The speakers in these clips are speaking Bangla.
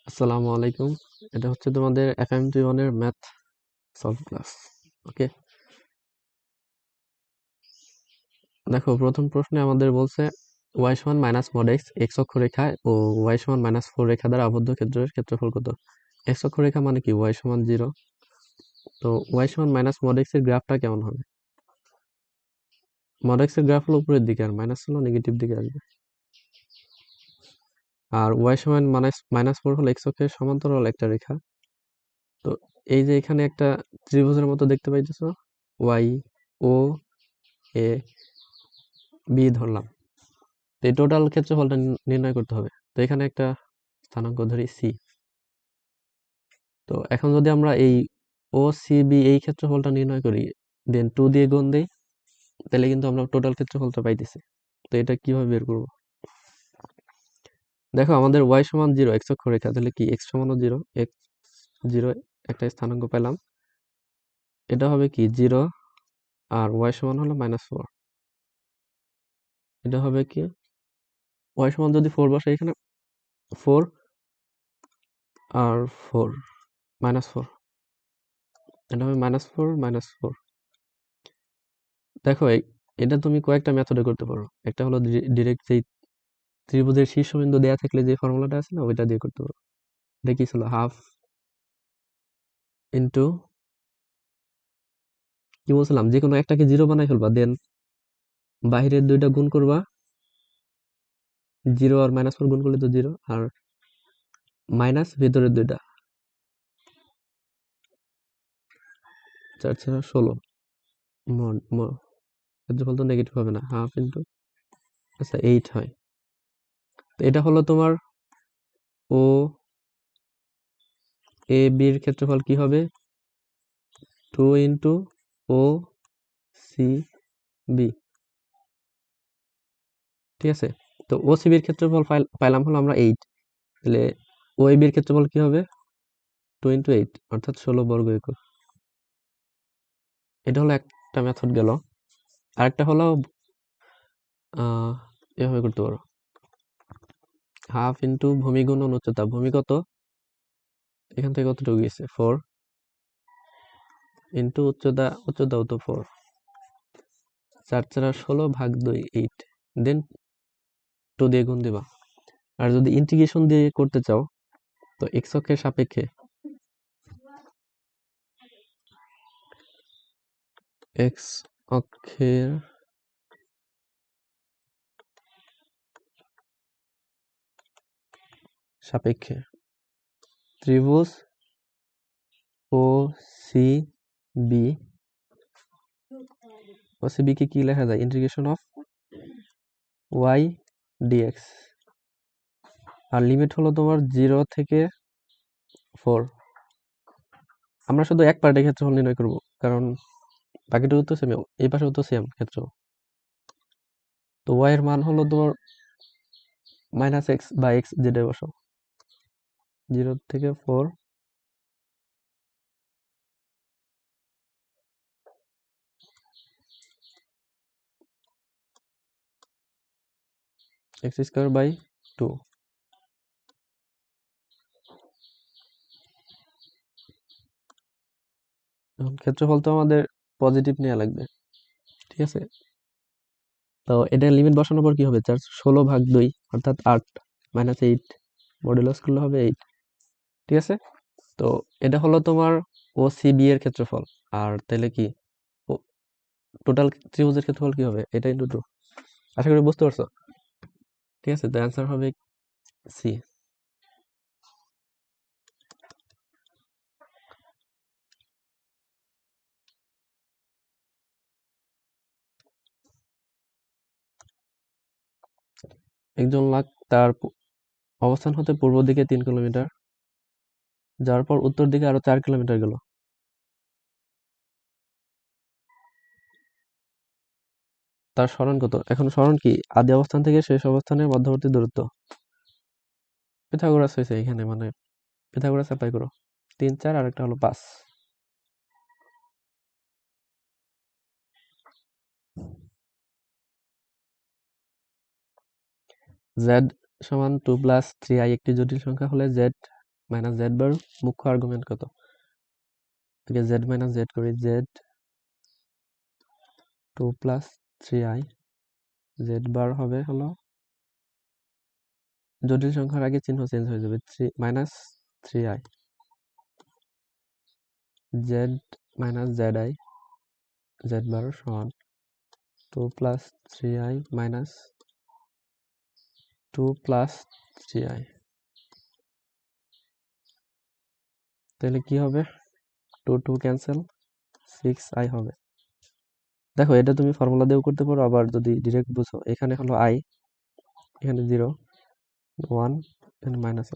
আসসালামু আলাইকুম। এটা হচ্ছে তোমাদের FMT1 এর ম্যাথ সলভ ক্লাস। ওকে, দেখো প্রথম প্রশ্নে আমাদের বলছে y সমান মাইনাস মড এক্স এক্স অক্ষরেখায় ও y সমান -4 রেখা দ্বারা আবদ্ধ ক্ষেত্রের ক্ষেত্রফল কত? এক্স অক্ষরেখা মানে কি? y সমান 0। তো y সমান মাইনাস মড এক্স এর গ্রাফটা কেমন হবে? মড এক্স এর গ্রাফ হলো উপরের দিকে আর মাইনাস হলো নেগেটিভ দিকে আসবে। আর y সমান -4 হলো এক্স অক্ষের সমান্তরাল একটা রেখা। তো এই যে এখানে একটা ত্রিভুজের মতো দেখতে পাইতেছো, y ও এ বি ধরলাম। তো এই টোটাল ক্ষেত্রফলটা নির্ণয় করতে হবে। তো এখানে একটা স্থানাঙ্ক ধরি সি। তো এখন যদি আমরা এই ও সি বি এই ক্ষেত্রফলটা নির্ণয় করি, দেন 2 দিয়ে গুণ দেই, তাহলে কিন্তু আমরা টোটাল ক্ষেত্রফলটা পাইতেছি। তো এটা কিভাবে বের করব? দেখো আমাদের y সমান 0 এক্স অক্ষরেখা, তাহলে কি x সমানও 0, এক্স 0 একটা স্থানাঙ্ক পেলাম। এটা হবে কি 0 আর y সমান হলো -4। এটা হবে কি y সমান যদি 4 বসাই এখানে 4 আর 4 -4, এটা হবে -4 -4। দেখো এটা তুমি কয়েকটা মেথডে করতে পারো। একটা হলো ডিরেক্ট যেই ত্রিভুজের শীর্ষবিন্দু দেয়া থাকলে যে ফর্মুলাটা আছে না, ওইটা দিয়ে করতে পারো। দেখি ছিল হাফ ইন্টু কি বলছিলাম, যে কোনো একটাকে 0 বানাই ফেলবা, দেন বাহিরের দুইটা গুণ করবা, 0 আর -4 গুণ করলে তো 0, আর মাইনাস ভেতরের দুইটা, 4 4 16 ক্ষেত্রফল তো নেগেটিভ হবে না, হাফ ইন্টু আচ্ছা 8 হয়। তো এটা হলো তোমার ও এ বির ক্ষেত্রফল কি হবে? 2 ইন্টু ও সি বি। ঠিক আছে, তো ও সি বির ক্ষেত্রফল পাইলাম হলো আমরা 8। তাহলে ও এ বির ক্ষেত্রফল কি হবে? 2 ইন্টু 8 অর্থাৎ 16 বর্গ একক। এটা হলো একটা মেথড গেল। আরেকটা হলো এভাবে করতে পারো, হাফ ইন্টু ভূমি গুণন উচ্চতা। ভূমি কত? এখান থেকে কতটুকু গেছে? 4 ইন্টু উচ্চতাও তো 4, 4 4 16 ভাগ 2 8, দেন 2 দিয়ে গুণ দিবা। আর যদি ইন্টিগ্রেশন দিয়ে করতে চাও, তো এক্স অক্ষের সাপেক্ষে এক্স অক্ষের সাপেক্ষে ত্রিভুজ O C B, O C B কে কি লেখা যায়? Integration of y dx. আর লিমিট হলো তোমার 0 থেকে 4। আমরা শুধু এক পার্টের ক্ষেত্রফল নির্ণয় করব, কারণ বাকিটুকু তো সেম, এই পাশেও তো সেম ক্ষেত্র। তো y এর মান হলো তোমার -x বা x যেটা বসাও, 0 থেকে 4 x² বাই 2। এখন ক্ষেত্রফল তো আমাদের পজিটিভ নেওয়া লাগবে, ঠিক আছে। তো এটা লিমিট বসানোর পর কি হবে? 4 16 ভাগ 2 অর্থাৎ 8 -8, মডুলাস করলে হবে 8। ঠিক আছে, তো এটা হলো তোমার ও সি বি এর ক্ষেত্রফল। আর তাহলে কি টোটাল ত্রিভুজের ক্ষেত্রফল কি হবে? এটা ইন্টু 2। আশা করি বুঝতে পারছো। ঠিক আছে, তো অ্যান্সার হবে সি। একজন লোক তার অবস্থান হতে পূর্ব দিকে 3 কিলোমিটার যাওয়ার পর উত্তর দিকে আরো 4 কিলোমিটার গেল। তার সরণ কত? এখন সরণ কি? আদি অবস্থান থেকে শেষ অবস্থানের মধ্যবর্তী দূরত্ব। পিথাগোরাস হয়েছে এখানে, মানে পিথাগোরাস অ্যাপ্লাই করো। 3 4 আর একটা হলো 5। z সমান 2 + 3i একটি জটিল সংখ্যা হলে z মাইনাস জেড বার মুখ্য আর্গুমেন্ট কত, আগে জেড মাইনাস জেড করি, Z 2 plus 3i, Z bar হবে হলো জটিল সংখ্যার আগে চিহ্ন চেঞ্জ হয়ে যাবে, 3 minus 3i, z minus z i, z bar সমান 2 plus 3i minus 2 plus 3i। তাহলে কি হবে, 2 2 ক্যান্সেল, 6i হবে। দেখো এটা তুমি ফর্মুলা দিয়েও করতে পারো, আবার যদি ডিরেক্ট বুঝো, এখানে হলো i, এখানে 0 1, এখানে মাইনাস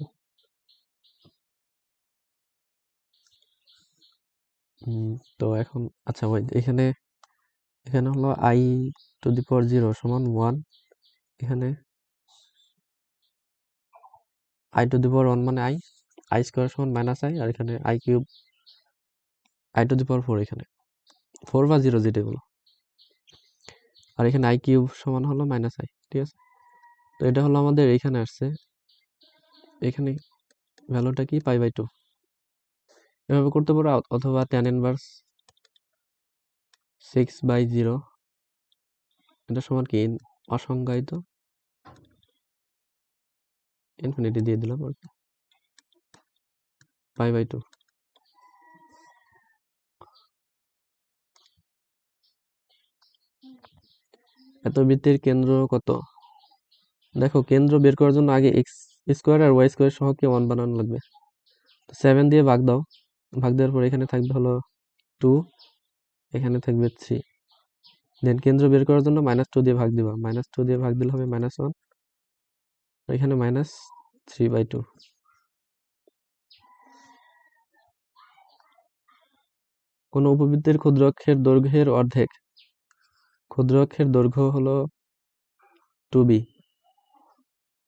তো এখন আচ্ছা ওই এখানে এখানে হলো i টু দি পাওয়ার 0 সমান 1, এখানে i টু দি পাওয়ার 1 মানে i স্কয়ার সমান মাইনাস i, আর এখানে i cube i to the power 4, এখানে 4 বা 0 যেটা বলো, আর এখানে i কিউব সমান হলো মাইনাস i, ঠিক আছে। তো এটা হলো আমাদের এখানে আসছে, এখানে ভ্যালুটা কি পাই বাই 2, এভাবে করতে পারো, অথবা tan ইনভার্স 6/0, এটা সমান কি অসংজ্ঞায়িত, ইনফিনিটি দিয়ে দিলাম আর কি, পাই বাই 2। এত বৃত্তের কেন্দ্র কত, দেখো কেন্দ্র বের করার জন্য আগে এক্স স্কোয়ার আর ওয়াই স্কোয়ার সহগকে 1 বানানো লাগবে। 7 দিয়ে ভাগ দাও, ভাগ দেওয়ার পর এখানে থাকবে হলো 2, এখানে থাকবে 3, দেন কেন্দ্র বের করার জন্য -2 দিয়ে ভাগ দিবা, -2 দিয়ে ভাগ দিলে হবে -1, এখানে -3/2। কোন উপবৃত্তের ক্ষুদ্র অক্ষের দৈর্ঘ্যের অর্ধেক, ক্ষুদ্র অক্ষের দৈর্ঘ্য হলো 2b,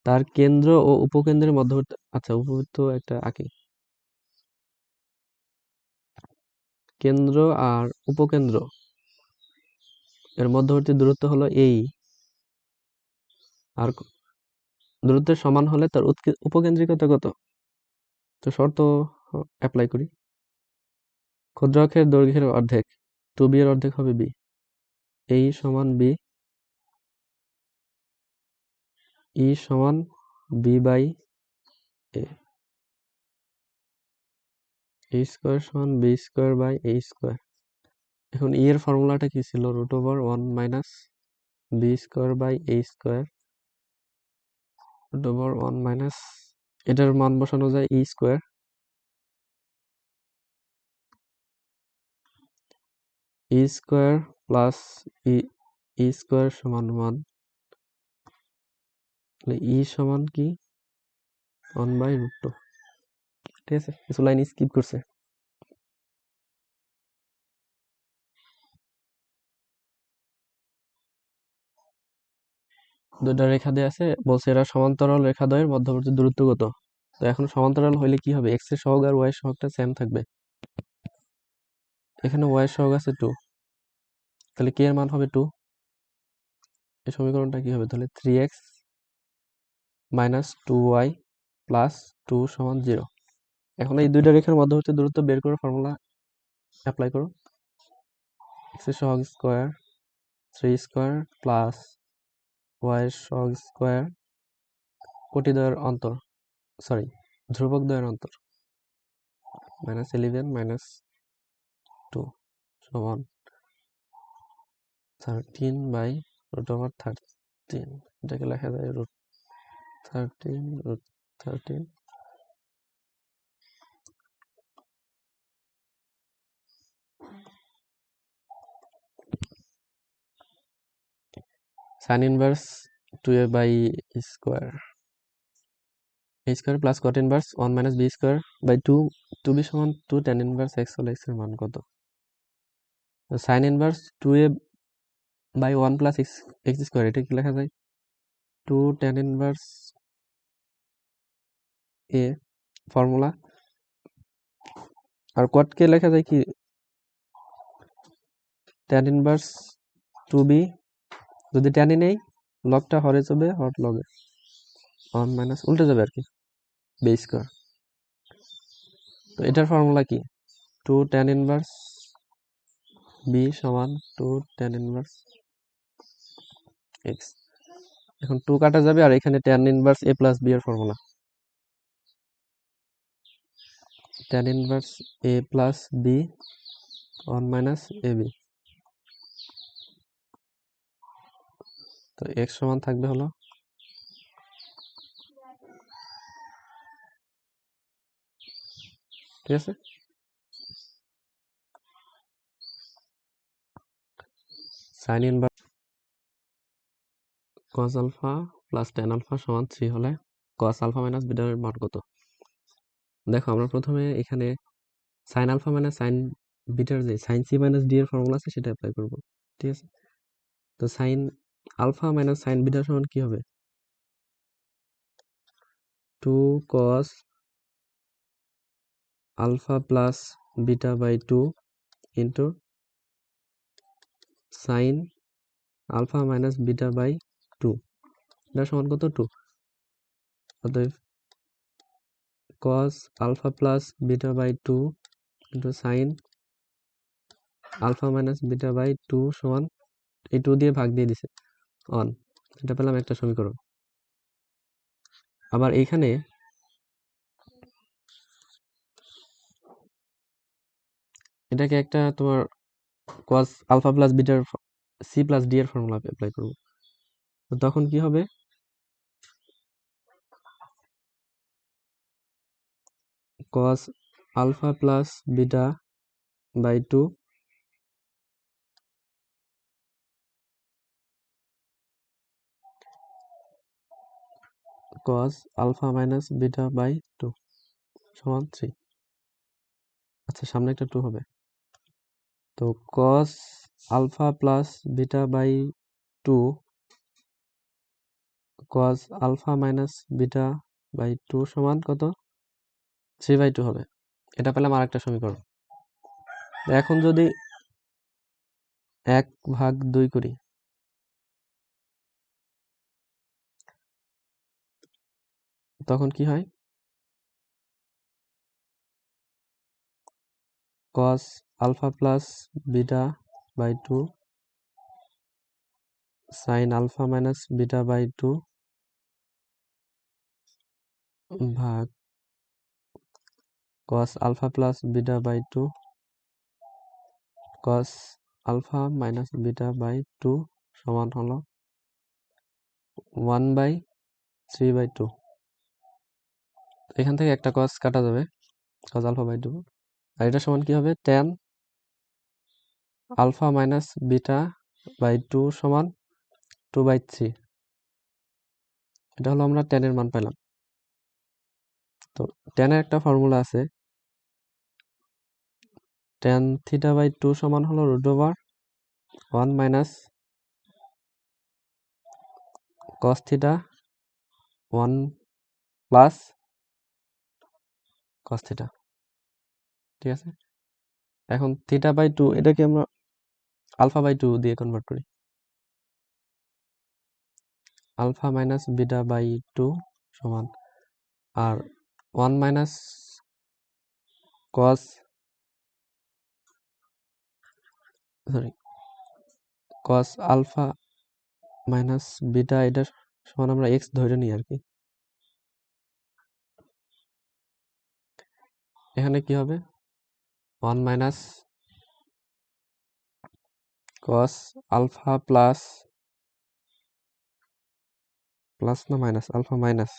তার কেন্দ্র ও উপকেন্দ্রের মধ্যবর্তী, আচ্ছা উপবৃত্ত একটা আঁকি, কেন্দ্র আর উপকেন্দ্র এর মধ্যবর্তী দূরত্ব হলো এই, আর দূরত্বের সমান হলে তার উপকেন্দ্রিকতা কত, তো শর্ত অ্যাপ্লাই করি, ক্ষুদ্র অক্ষের দৈর্ঘ্যের অর্ধেক 2b এর অর্ধেক হবে b, এই সমান b, ই সমান b by a, a square সমান b square by a square. এখন ই এর ফর্মুলাটা কি ছিল, √1 minus b square by a square, √1 minus, এটার মান বসানো যায় e square, e square plus e square সমান 1, তাহলে ই সমান কি 1/√2, ঠিক আছে, কিছু লাইন স্কিপ করছে। দুইটা রেখা দিয়ে আছে, বলছে এরা সমান্তরাল রেখাদ্বয়ের মধ্যবর্তী দূরত্ব কত, তো এখন সমান্তরাল হইলে কি হবে, এক্স এর সহগ আর ওয়াই এর সহগটা সেম থাকবে, এখানে ওয়াই এর সহগ আছে 2, তাহলে কে এর মান হবে 2, এই সমীকরণটা কি হবে, তাহলে 3x মাইনাস 2y প্লাস 2 সমান 0। এখন এই দুইটা রেখার মধ্যবর্তী দূরত্ব বের করে ফর্মুলা অ্যাপ্লাই করো, এক্স এর সহগ স্কয়ার 3 স্কয়ার প্লাস ওয়াই এর সহগ স্কয়ার, কোটি দ্বয়ের অন্তর, সরি ধ্রুবক দ্বয়ের অন্তর, -11 মাইনাস 2 সমান 13/√13, এটাকে লেখা যায় √13 sin inverse 2a by square, a square plus cot inverse 1 minus b square by 2, 2b সমান 2 tan ইনভার্স x হলে x এর মান কত, sin inverse 2a by 1 plus x square, এটা কি লেখা যায় 2 tan ইনভার্স a ফর্মুলা, আর cot কে লেখা যায় কি tan ইনভার্স 2b, যদি tan ই নেই লগটা হরে যাবে, হর লগে 1 মাইনাস উল্টে যাবে আর কি b স্কয়ার, তো এটার ফর্মুলা কি? 2 tan ইনভার্স বি সমান 2 tan ইনভার্স এক্স। এখন 2 কাটা যাবে আর এখানে tan inverse a plus b এর formula, tan inverse a plus b 1 minus a b. তো এক্স সমান থাকবে হলো ঠিক আছে। Sine inverse cos alpha plus tan alpha সমান 3 হলে cos আলফা মাইনাস বিটার মান কত? দেখো আমরা প্রথমে এখানে সাইন আলফা মাইনাস সাইন বিটার যে সাইন সি মাইনাস ডি এর ফর্মুলা আছে সেটা অ্যাপ্লাই করব, ঠিক আছে। তো sine alpha minus sine beta সমান কি হবে? 2 cos alpha plus beta by 2 into sine alpha minus beta by 2, এটা সমান কত? 2। অতএব cos alpha plus beta by 2 into sine alpha minus beta by 2 সমান এই 2 দিয়ে ভাগ দিয়ে দিছে 1, এটা পেলাম একটা সমীকরণ। আবার এইখানে এটাকে একটা তোমার cos আলফা প্লাস বিটার সি প্লাস ডি এর ফর্মুলা অ্যাপ্লাই করব। তো তখন কি হবে? cos alpha plus beta by 2 cos alpha minus beta by 2 সমান 3। আচ্ছা সামনে একটা 2 হবে। তো cos alpha plus beta by 2 cos alpha minus beta by 2 সমান কত? 3/2 হবে। এটা পেলাম আরেকটা সমীকরণ। এখন যদি 1/2 করি, তখন কি হয়? cos alpha plus beta by 2 sine alpha minus beta by 2 ভাগ cos alpha plus beta by 2 cos alpha minus beta by 2 সমান হলো 1/3/2। এখান থেকে একটা cos কাটা যাবে, cos আলফা বাই 2, আর এটা সমান কি হবে? tan alpha minus beta by 2 সমান 2/3। এটা হলো আমরা tan এর মান পেলাম। তো tan এর একটা ফর্মুলা আছে, tan থিটা বাই 2 সমান হলো √1 minus cos theta 1 plus cos theta, ঠিক আছে। এখন থিটা বাই 2 এটাকে আমরা আলফা বাই 2 দিয়ে কনভার্ট করি, আলফা মাইনাস বিটা বাই 2 সমান, আর 1 minus cos cos alpha minus beta এটা সমান আমরা x ধরে নিই আর কি। এখানে কি হবে? 1 মাইনাস cos আলফা প্লাস না মাইনাস আলফা মাইনাস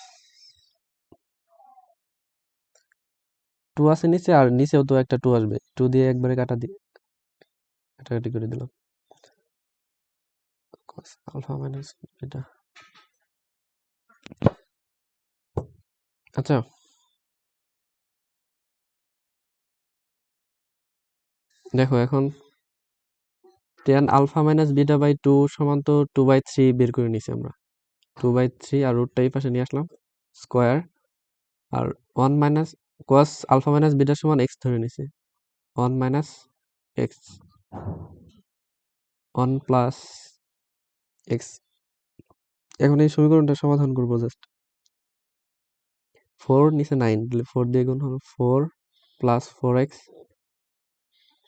2 আছে নিচে, আর নিচেও তো একটা 2 আসবে, 2 দিয়ে একবারে কাটাকাটি করে দিলাম। cos alpha minus beta. আচ্ছা দেখো এখন tan alpha minus beta by 2 সমান তো 2/3 বের করে নিছি আমরা, 2/3, আর রুটটা এই পাশে নিয়ে আসলাম স্কোয়ার, আর 1 minus cos alpha minus beta সমান x ধরে নিছি, 1 মাইনাস x 1 প্লাস x। এখন এই সমীকরণটা সমাধান করবো জাস্ট, 4 নিচে 9 দিলে 4 দিয়ে গুণ হলো 4 প্লাস 4x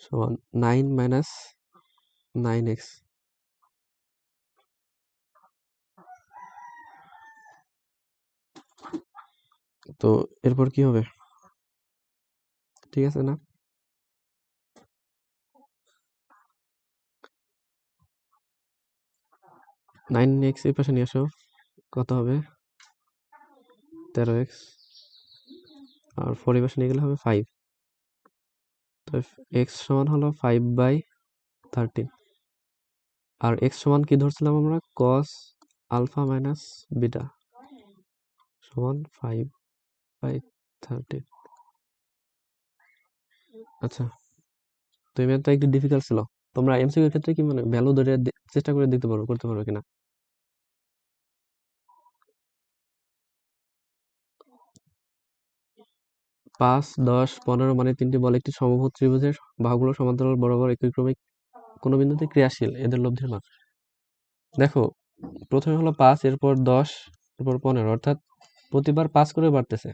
সমান 9 মাইনাস 9x। তো এরপর কি হবে? ঠিক আছে না? নাইন এক্স এই পাশে নিয়ে আসো, কত হবে? 13x। আর 4 এই পাশে নিয়ে গেলে হবে 5। তো এক্স সমান হলো 5/13। আর এক্স সমান কি ধরছিলাম আমরা? cos আলফা মাইনাস বিটা সমান 5/13। আচ্ছা, তো এই ম্যাথটা একটু ডিফিকাল্ট ছিল। তোমরা এমসিকিউ এর ক্ষেত্রে কি মানে ভ্যালু ধরে চেষ্টা করে দেখতে পারো, করতে পারো কিনা? 5, 10, 15 মানে তিনটি বল একটি সমবাহু ত্রিভুজের বাহুগুলো সমান্তরাল বরাবর একই ক্রমে কোনো বিন্দুতে ক্রিয়াশীল, এদের লব্ধির মান। দেখো, প্রথমে হলো 5, এরপর 10, এরপর 15, অর্থাৎ প্রতিবার 5 করে বাড়তেছে।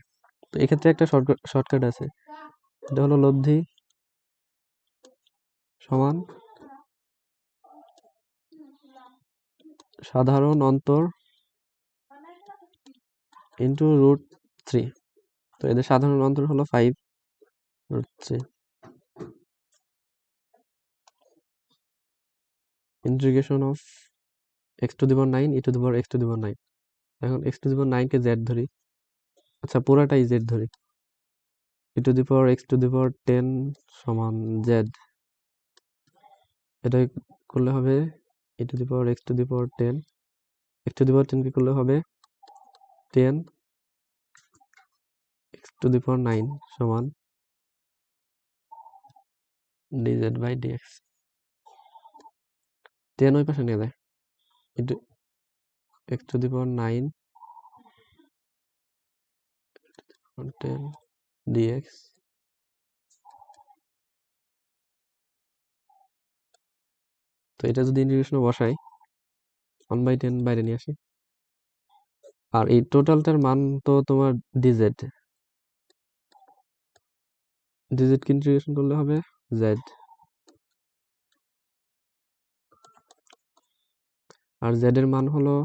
তো এক্ষেত্রে একটা শর্টকাট আছে, এটা হলো লব্ধি সমান সাধারণ অন্তর ইন্টু √3। তো এদের সাধারণ অন্তর হলো 5√3। Integration of x⁹9 e⁻x⁹9। এখন x⁹9 কে z ধরি, আচ্ছা পুরাটাই z ধরি, e⁻x⁻10 সমান z। এটা করলে হবে e⁻x⁻10, x⁻10 কে করলে হবে 10 x⁹9 সমান dz/dx। 10 ওই পাশে নিয়ে যায়, x⁹9 10 dx। তো এটা যদি ইন্টিগ্রেশনে বসাই 1/10 বাইরে নিয়ে আসি, আর এই টোটালটার মান তো তোমার dz, dz কে ইন্টিগ্রেশন করলে হবে z। আর z এর মান হলো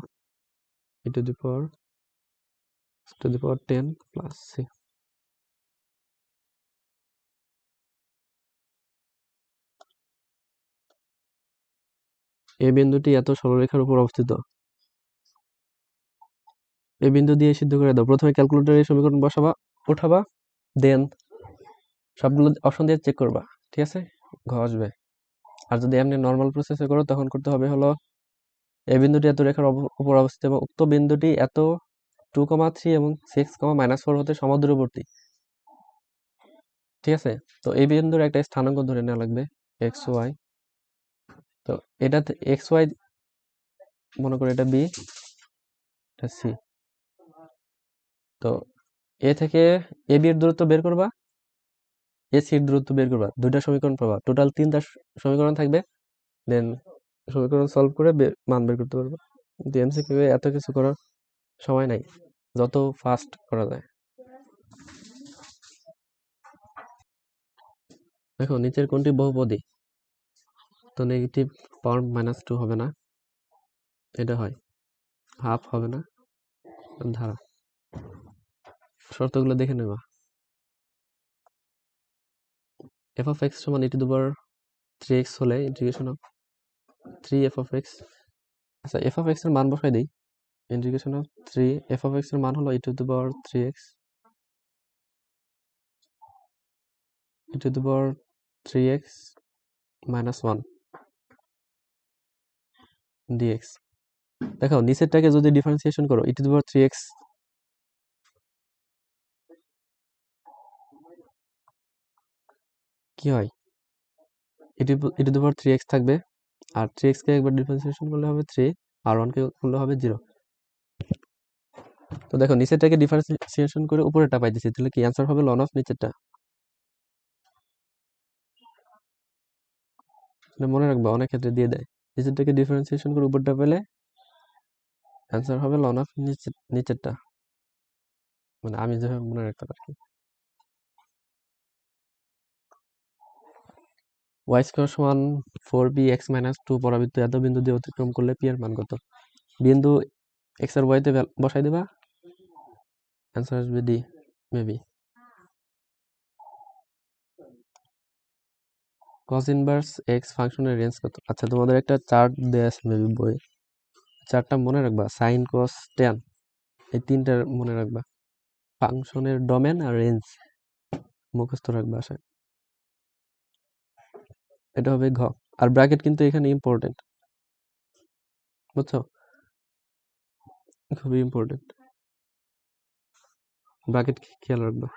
e⁻x⁻10 প্লাস c। এই বিন্দুটি এত সরলরেখার উপর অবস্থিত। এই বিন্দু দিয়ে সিদ্ধ করে দাও। প্রথমে ক্যালকুলেটরে এই সমীকরণ বসাবা, উঠাবা, দেন সবগুলো অপশন দিয়ে চেক করবা, ঠিক আছে? ঘ আসবে। আর যদি এমনি নর্মাল প্রসেসে করো তখন করতে হবে হলো এই বিন্দুটি এত রেখার উপর অবস্থিত এবং উক্ত বিন্দুটি এত 2,3 এবং 6,-4 হতে সমদূরবর্তী, ঠিক আছে? তো এই বিন্দুর একটা স্থানাঙ্ক ধরে নেওয়া লাগবে xy। তো এটা xy মনে করো এটা b, এটা c। তো এ থেকে এ বি এর দূরত্ব বের করবা, এ সি এর দূরত্ব বের করবা, দুইটা সমীকরণ পাবা, টোটাল 3টা সমীকরণ থাকবে। দেন সমীকরণ সলভ করে মান বের করতে পারবা। কিন্তু এমসিকিউ এ এত কিছু করার সময় নাই, যত ফাস্ট করা যায়। দেখো নিচের কোনটি বহুপদী? তো নেগেটিভ পাওয়ার -2 হবে না, এটা হয়। হাফ হবে না, ধারা। শর্তগুলো দেখে নেবা। f(x) সমান e⁻3x হলে ইন্টিগ্রেশন অফ 3f(x). আচ্ছা f(x) এর মান বসাই দেই। ইন্টিগ্রেশন অফ 3f(x) এর মান হলো e⁻3x -1 dx। দেখো নিচেরটাকে যদি ডিফারেন্সিয়েশন করো e⁻3x কি হয়? e⁻3x থাকবে, আর 3x কে একবার ডিফারেন্সিয়েশন করলে হবে 3, আর 1 কে করলে হবে 0। তো দেখো নিচেরটাকে ডিফারেন্সিয়েশন করে উপরেরটা পাইতেছি, তাহলে কি অ্যান্সার হবে ln অফ নিচেরটা। এটা মনে রাখবা, অনেক ক্ষেত্রে দিয়ে দেয়। নিচেরটাকে ডিফারেন্সিয়েশন করে উপরটা পেলে অ্যান্সার হবে ln অফ নিচেরটা, মানে আমি যেভাবে মনে রাখতে পারি। ওয়াই স্কোয়ার সমান 4b এক্স মাইনাস 2 পরাবৃত্ত এত বিন্দু দিয়ে অতিক্রম করলে পি এর মান কত? বিন্দু এক্স আর ওয়াইতে বসাই দিবা, অ্যান্সার আসবে D maybe. cos inverse x ফাংশনের রেঞ্জ কত? আচ্ছা, তোমাদের একটা চার্ট দেয়া আছে মেবি বই, চার্টটা মনে রাখবা, সাইন কস ট্যান এই তিনটার মনে রাখবা, ফাংশনের ডোমেন আর রেঞ্জ মুখস্থ রাখবা আশা। এটা হবে ঘ। আর ব্র্যাকেট কিন্তু এখানে ইম্পর্টেন্ট, বুঝছো, খুবই ইম্পর্টেন্ট, ব্র্যাকেট খেয়াল রাখবা।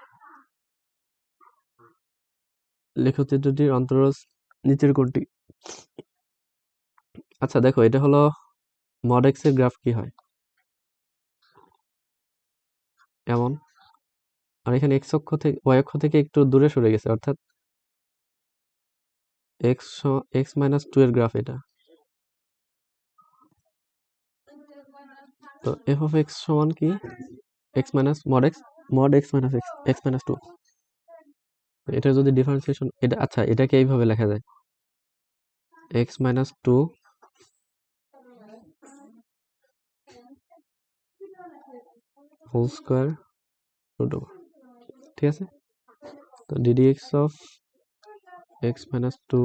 লেখচিত্রটির অন্তরজ নিচের কোনটি? আচ্ছা দেখো, এটা হলো মড এক্স এর গ্রাফ কি হয় এমন, আর এখানে এক্স অক্ষ থেকে ওয়াই অক্ষ থেকে একটু দূরে সরে গেছে, অর্থাৎ এক্স এক্স মাইনাস 2 এর গ্রাফ এটা। তো এফ অফ এক্স সমান কি? X minus mod x minus x minus 2। এটা যদি ডিফারেন্সিয়েশন, এটা আচ্ছা এটাকে এইভাবে লেখা যায়, x minus 2 whole square root over, ঠিক আছে। তো d d x of x minus 2,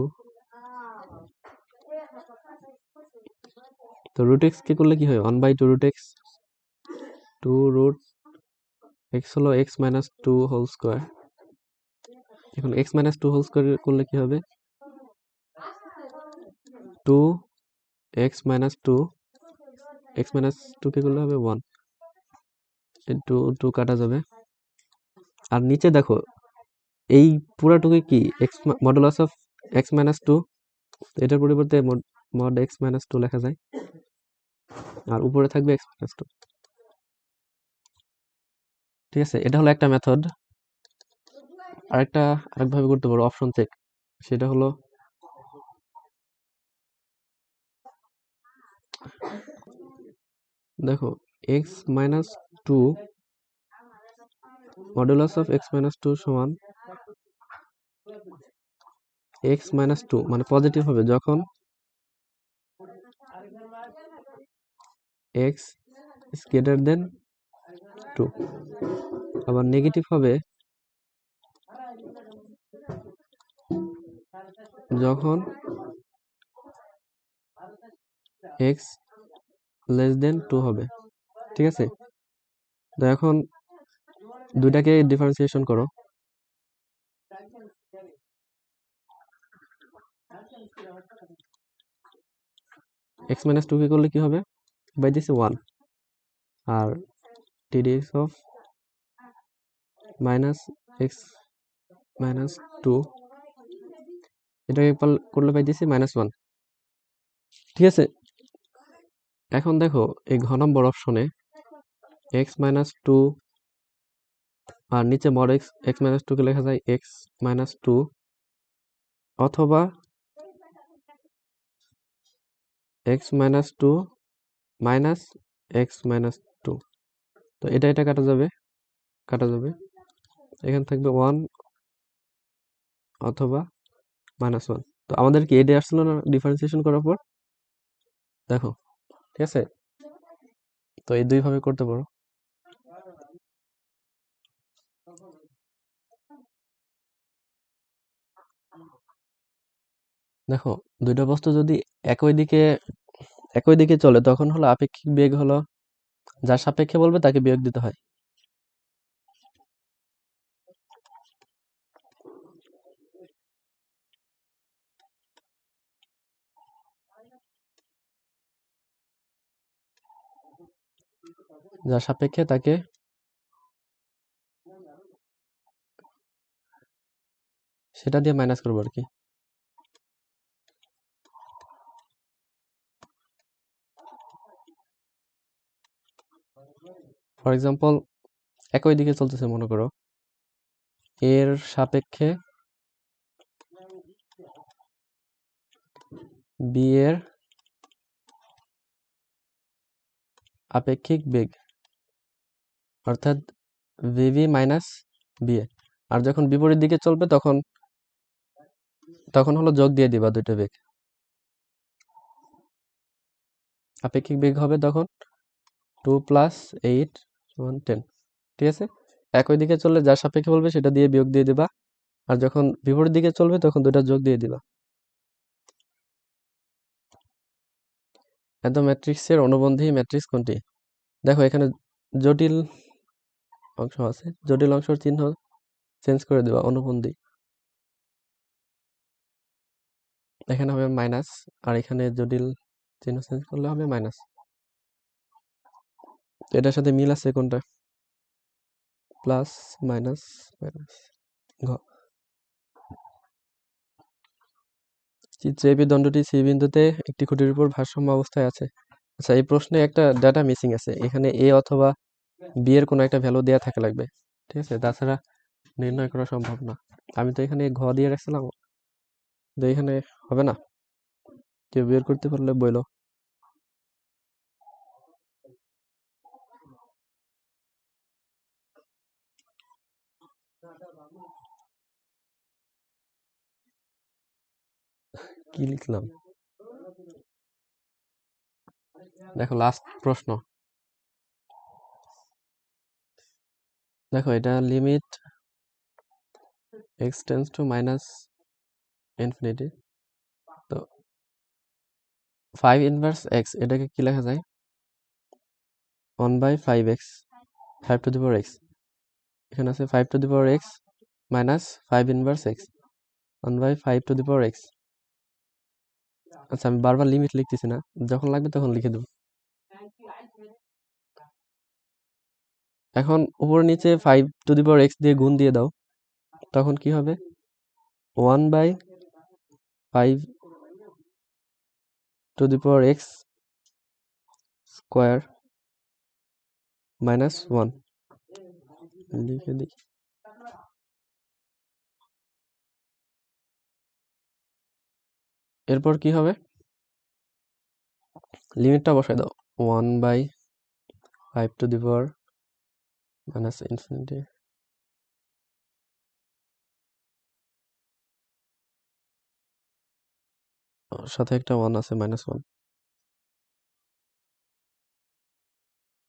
তো রুট এক্স কে করলে কি হয়? 1/2 রুট এক্স, 2 রুট এক্স হলো এক্স মাইনাস 2 হোল স্কোয়ার। এখন এক্স মাইনাস 2 হোল স্কোয়ার করলে কি হবে? 2 এক্স মাইনাস 2, এক্স মাইনাস 2 কে করলে হবে 1, 2 কাটা যাবে। আর নিচে দেখো, এই পুরাটুকু কি x modulus of x minus 2, এটার পরিবর্তে মড এক্স মাইনাস 2 লেখা যায়, আর উপরে থাকবে এক্স মাইনাস 2, ঠিক আছে। এটা হলো একটা মেথড। আরেকভাবে করতে পারো অপশন চেক, সেটা হলো দেখো x minus 2 modulus of x minus 2 সমান এক্স মাইনাস 2, মানে পজিটিভ হবে যখন এক্স ইজ গ্রেটার দেন 2, আবার নেগেটিভ হবে যখন এক্স লেস দেন 2 হবে, ঠিক আছে। তো এখন দুইটাকে ডিফারেন্সিয়েশন করো, এক্স মাইনাস 2 কে করলে কি হবে? বাই দিস 1, আর টিডিএক্স অফ মাইনাস এক্স মাইনাস 2, এটাকে করলে পাই দিছি -1, ঠিক আছে। এখন দেখো এই ঘ নম্বর অপশনে এক্স মাইনাস 2 আর নিচে মড এক্স মাইনাস 2 কে লেখা যায় এক্স মাইনাস 2 অথবা x minus 2 minus x minus 2। তো এটা কাটা যাবে, এখানে থাকবে 1 অথবা -1। তো আমাদের কি এটা আসলো না ডিফারেন্সিয়েশন করার পর? দেখো, ঠিক আছে। তো এই দুইভাবে করতে পারো। দেখো দুইটা বস্তু যদি একই দিকে চলে, তখন হলো আপেক্ষিক বেগ হলো যার সাপেক্ষে বলবে তাকে বিয়োগ দিতে হয়। যার সাপেক্ষে তাকে সেটা দিয়ে মাইনাস করবো আর কি। ফর এক্সাম্পল, একই দিকে চলতেছে মনে করো, এর সাপেক্ষে বি এর আপেক্ষিক বেগ, অর্থাৎ ভিভি মাইনাস বি এ। আর যখন বিপরীত দিকে চলবে তখন তখন হলো যোগ দিয়ে দিবা দুইটা বেগ, আপেক্ষিক বেগ হবে তখন 2 + 8 = 10। ঠিক আছে, একই দিকে চললে যার সাপেক্ষে বলবে সেটা দিয়ে বিয়োগ দিয়ে দিবা, আর যখন বিপরীত দিকে চলবে তখন দুইটা যোগ দিয়ে দিবা। এত ম্যাট্রিক্সের অনুবন্ধী ম্যাট্রিক্স কোনটি? দেখো এখানে জটিল অংশ আছে, জটিল অংশের চিহ্ন চেঞ্জ করে দিবা, অনুবন্ধী এখানে হবে মাইনাস, আর এখানে জটিল চিহ্ন চেঞ্জ করলে হবে মাইনাস। এটার সাথে মিল আছে কোনটা? Plus minus minus. ঘ, চিত্রে এবি দণ্ডটি সি বিন্দুতে একটি খুঁটির উপর ভারসাম্য অবস্থায় আছে। আচ্ছা, এই প্রশ্নে একটা ডাটা মিসিং আছে, এখানে এ অথবা বি এর কোনো একটা ভ্যালু দেওয়া থাকা লাগবে। ঠিক আছে, তাছাড়া নির্ণয় করা সম্ভব না। আমি তো এখানে ঘ দিয়ে রাখছিলাম, তো এখানে হবে না। কেউ বের করতে পারলে বইলো। কি লিখলাম? দেখো লাস্ট প্রশ্ন, দেখো এটা limit x tends to minus infinity, তো 5 ইনভার্স x এটাকে কি লেখা যায়? 1/5x, 5 to the power x, এখানে আছে 5 to the power x minus 5 inverse x, 1/5 to the power x। আচ্ছা, আমি বারবার লিমিট লিখতেছি না, যখন লাগবে তখন লিখে দেবো। এখন উপর নিচে 5 to the power x দিয়ে গুণ দিয়ে দাও, তখন কি হবে? 1/5 to the power x square minus 1 লিখে দিই। এরপর কি হবে? লিমিটটা বসাই দাও, 1/5 মাইনাস ইনফিনিটি, সাথে একটা 1 আছে, -1,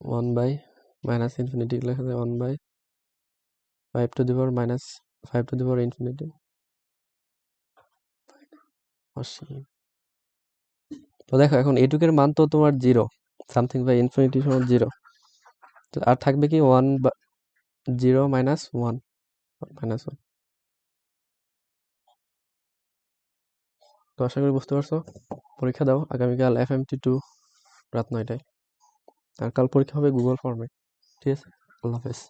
1 বাই মাইনাস ইনফিনিটি লেখা যায় 1/5 মাইনাস 5 ইনফিনিটি। তো দেখো এখন এটুকের মান তো তোমার 0, সামথিং বাই ইনফিনিটি সমান 0, তো আর থাকবে কি 1 বা 0 মাইনাস 1 -1। তো আশা করি বুঝতে পারছো। পরীক্ষা দাও আগামীকাল FMT2 রাত 9টায়, আর কাল পরীক্ষা হবে গুগল ফর্মে। ঠিক আছে, আল্লাহ হাফেজ।